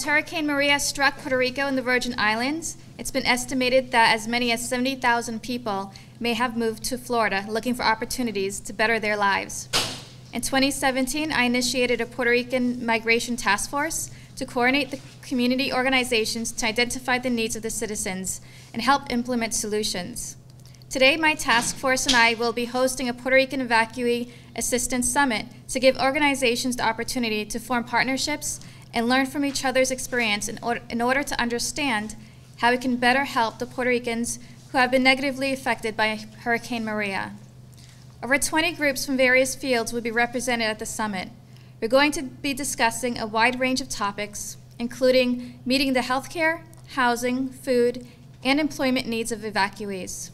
Hurricane Maria struck Puerto Rico and the Virgin Islands, it's been estimated that as many as 70,000 people may have moved to Florida looking for opportunities to better their lives. In 2017, I initiated a Puerto Rican migration task force to coordinate the community organizations to identify the needs of the citizens and help implement solutions. Today, my task force and I will be hosting a Puerto Rican Evacuee Assistance Summit to give organizations the opportunity to form partnerships and learn from each other's experience in order to understand how we can better help the Puerto Ricans who have been negatively affected by Hurricane Maria. Over 20 groups from various fields will be represented at the summit. We're going to be discussing a wide range of topics, including meeting the healthcare, housing, food, and employment needs of evacuees.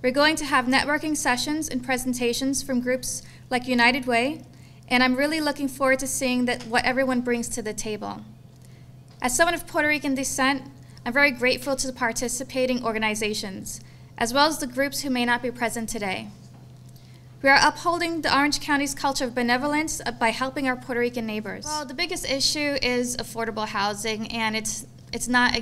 We're going to have networking sessions and presentations from groups like United Way, and I'm really looking forward to seeing what everyone brings to the table. As someone of Puerto Rican descent, I'm very grateful to the participating organizations, as well as the groups who may not be present today. We are upholding the Orange County's culture of benevolence by helping our Puerto Rican neighbors. Well, the biggest issue is affordable housing, and it's not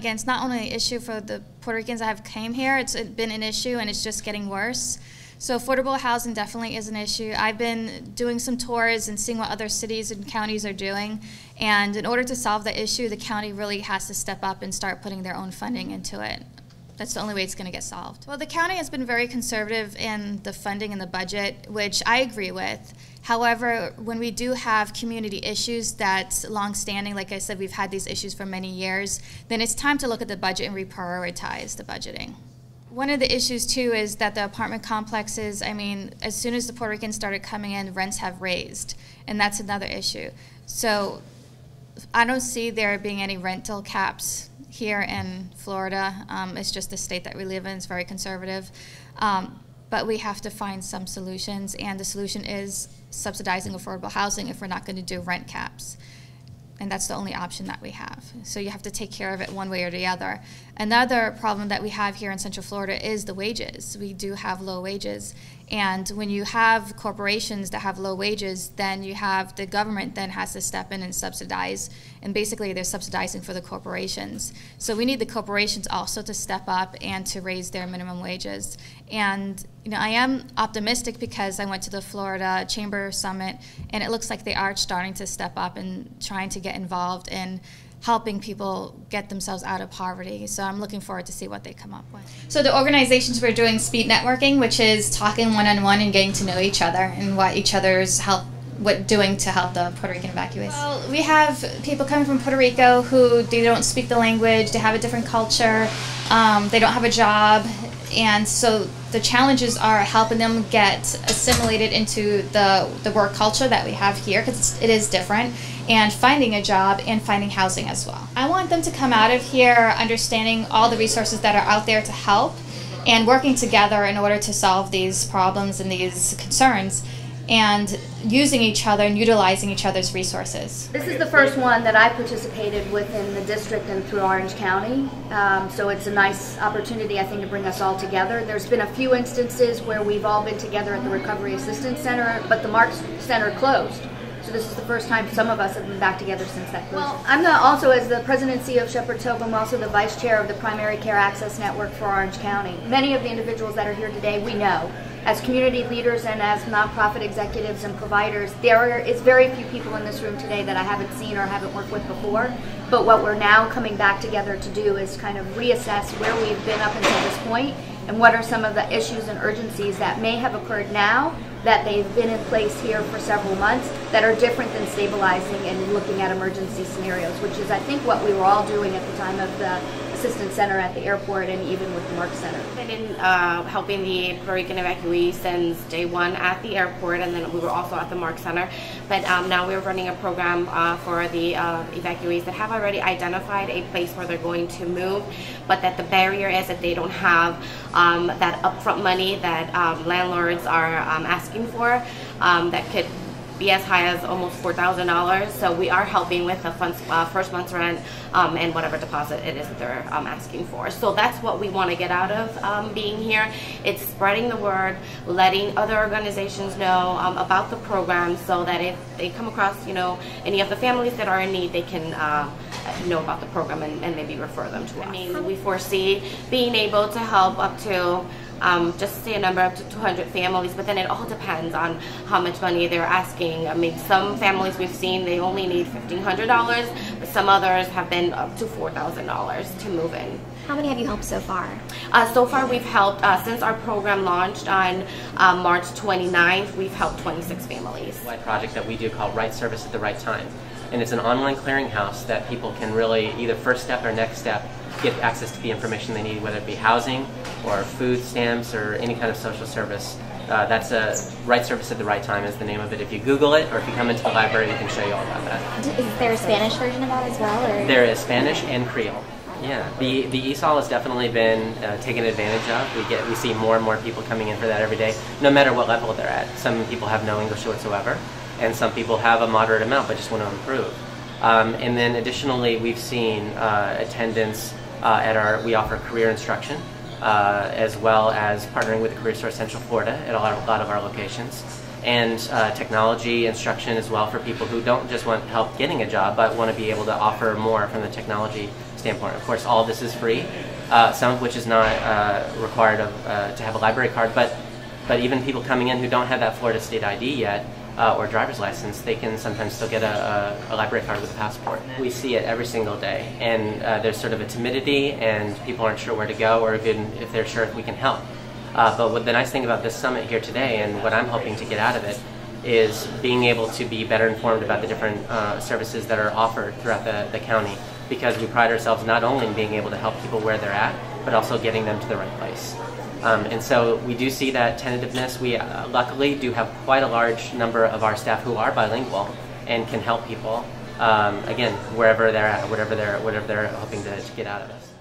only an issue for the Puerto Ricans that have came here, it's been an issue and it's just getting worse. So affordable housing definitely is an issue. I've been doing some tours and seeing what other cities and counties are doing, and in order to solve the issue, the county really has to step up and start putting their own funding into it. That's the only way it's going to get solved. Well, the county has been very conservative in the funding and the budget, which I agree with. However, when we do have community issues that's long-standing, like I said, we've had these issues for many years, then it's time to look at the budget and reprioritize the budgeting. One of the issues, too, is that the apartment complexes, I mean, as soon as the Puerto Ricans started coming in, rents have raised, and that's another issue. So I don't see there being any rental caps here in Florida. It's just the state that we live in. It's very conservative. But we have to find some solutions, and the solution is subsidizing affordable housing if we're not going to do rent caps. And that's the only option that we have. So you have to take care of it one way or the other. Another problem that we have here in Central Florida is the wages. We do have low wages. And when you have corporations that have low wages, then you have the government then has to step in and subsidize. And basically they're subsidizing for the corporations. So we need the corporations also to step up and to raise their minimum wages. And I am optimistic because I went to the Florida Chamber Summit, and it looks like they are starting to step up and trying to get involved in helping people get themselves out of poverty. So I'm looking forward to see what they come up with. So the organizations, we're doing speed networking, which is talking one-on-one and getting to know each other and what each other's doing to help the Puerto Rican evacuees. Well, we have people coming from Puerto Rico who they don't speak the language, they have a different culture, they don't have a job, and so the challenges are helping them get assimilated into the work culture that we have here, because it is different, and finding a job and finding housing as well. I want them to come out of here understanding all the resources that are out there to help and working together in order to solve these problems and these concerns, and using each other and utilizing each other's resources. This is the first one that I participated with in the district and through Orange County, so it's a nice opportunity, I think, to bring us all together. There's been a few instances where we've all been together at the Recovery Assistance Center, but the Marks Center closed. So this is the first time some of us have been back together since that closed. Well, I'm also, as the presidency of Shepherd Tope, I'm also the vice chair of the Primary Care Access Network for Orange County. Many of the individuals that are here today we know. As community leaders and as nonprofit executives and providers, there is very few people in this room today that I haven't seen or haven't worked with before. But what we're now coming back together to do is kind of reassess where we've been up until this point and what are some of the issues and urgencies that may have occurred now that they've been in place here for several months that are different than stabilizing and looking at emergency scenarios, which is, I think, what we were all doing at the time of the Assistance Center at the airport and even with the Marks Center. I've been helping the Puerto Rican evacuees since day one at the airport, and then we were also at the Marks Center. But now we're running a program for the evacuees that have already identified a place where they're going to move, but that the barrier is that they don't have that upfront money that landlords are asking for, that could be as high as almost $4,000. So we are helping with the first month's rent and whatever deposit it is that they're asking for. So that's what we want to get out of being here. It's spreading the word, letting other organizations know about the program, so that if they come across, any of the families that are in need, they can know about the program and maybe refer them to us. I mean, we foresee being able to help up to just to say a number, up to 200 families, but then it all depends on how much money they're asking. I mean, some families we've seen, they only need $1,500, but some others have been up to $4,000 to move in. How many have you helped so far? So far we've helped, since our program launched on March 29th, we've helped 26 families. A project that we do called Right Service at the Right Time. And it's an online clearinghouse that people can really, either first step or next step, get access to the information they need, whether it be housing or food stamps or any kind of social service. That's a Right Service at the Right Time is the name of it. If you Google it, or if you come into the library, we can show you all about that. Is there a Spanish version of that as well? Or? There is Spanish and Creole. Yeah, the ESOL has definitely been taken advantage of. We see more and more people coming in for that every day, no matter what level they're at. Some people have no English whatsoever, and some people have a moderate amount but just want to improve. And then additionally, we've seen attendance we offer career instruction, as well as partnering with the Career Source Central Florida at a lot of our locations, and technology instruction as well for people who don't just want help getting a job, but want to be able to offer more from the technology standpoint. Of course, all of this is free, some of which is not required to have a library card, but even people coming in who don't have that Florida State ID yet, or driver's license, they can sometimes still get a library card with a passport. We see it every single day, and there's sort of a timidity, and people aren't sure where to go, or even if they're sure if we can help. But what the nice thing about this summit here today, and what I'm hoping to get out of it, is being able to be better informed about the different services that are offered throughout the county, because we pride ourselves not only in being able to help people where they're at, but also getting them to the right place. And so we do see that tentativeness. We luckily do have quite a large number of our staff who are bilingual and can help people, again, wherever they're at, whatever they're hoping to get out of this.